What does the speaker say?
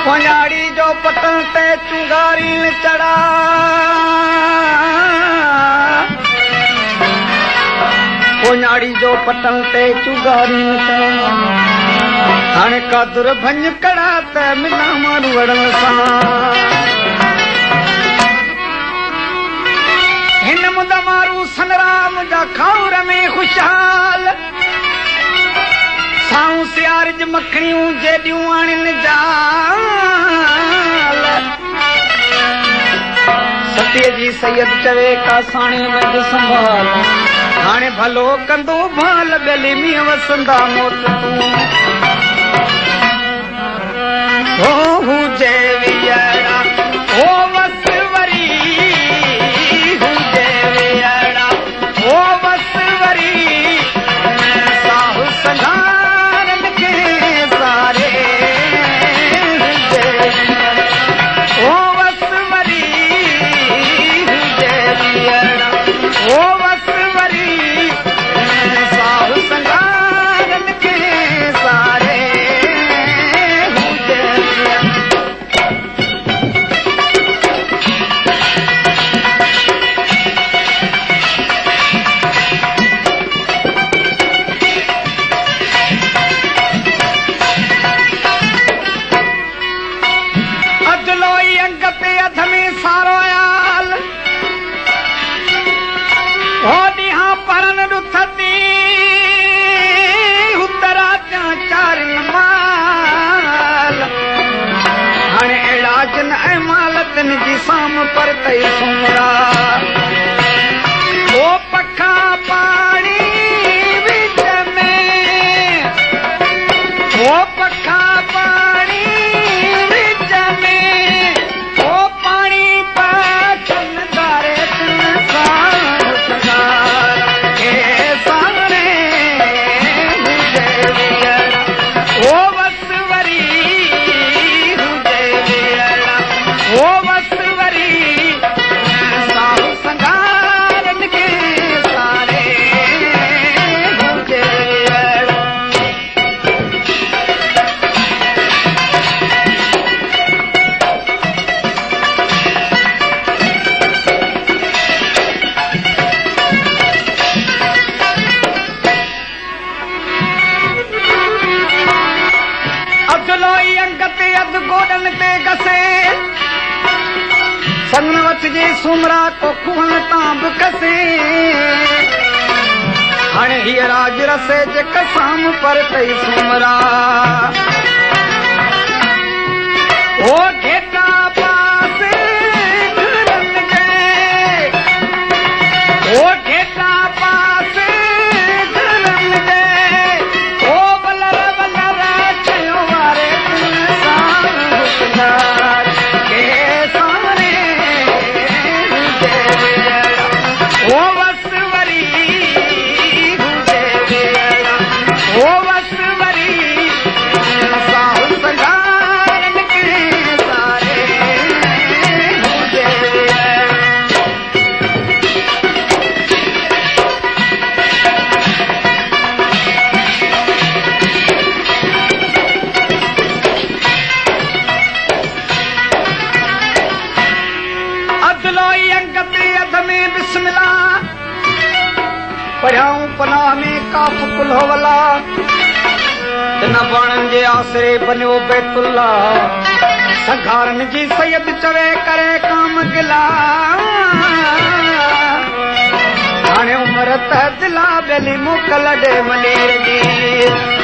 पोंजाड़ी जो पतन ते चुंगारी चढ़ा पोंजाड़ी जो पतन ते चुंगारी चढ़ा हाणे कादुर भंज कड़ा त मिला मारू वड़न सां हिन मुंद मारू सनराम जा खाउर में खुशहाल साऊं सियारिज मखणियूं जेडियूं आणिन जाल सतीअ जी सैयद चवे का साणे वंज संभाल हाणे भलो कंदो भाल बेली में वसंदा मोत तूं हो हुजे वियड़ा ओ वसवरी हुजे वियड़ा ओ वसवरी साहु संधारन के सारे ओ वसवरी हुजे वियड़ा ओ वसवरी साहु संधारन के सारे जी साम पर तई सुमरा ओ पखा पानी विच में ओ पखा पानी विच में ओ पानी पाछन दारे संसार के सामने हुजे वियड़ा ओ वसवरी हुजे वियड़ा ओ संगनवत जे सुमरा को कुहन तांब कसे हाणे हीअ राज रसे जे कसाम पर तई सुमरा ओ घेटा पास घरन जे ओ घेटा पास घरन जे ओ बलर बलर चयो वारे संसार के सामने ओ वसवरी हुजे वियड़ा ओ वसवरी साहु संधारन के सारे हुजे वियड़ा अदलोई अंगते अध में बिस्मिल्ला पढ़ाऊं पनाह में काफ कुल्होवला तिन बाणन जे आसरे बनियो बैतुल्ला संघारन जी सैयद चवे करे काम गिला हाणे उमर त दिला बेली मुकल डे मनीर जी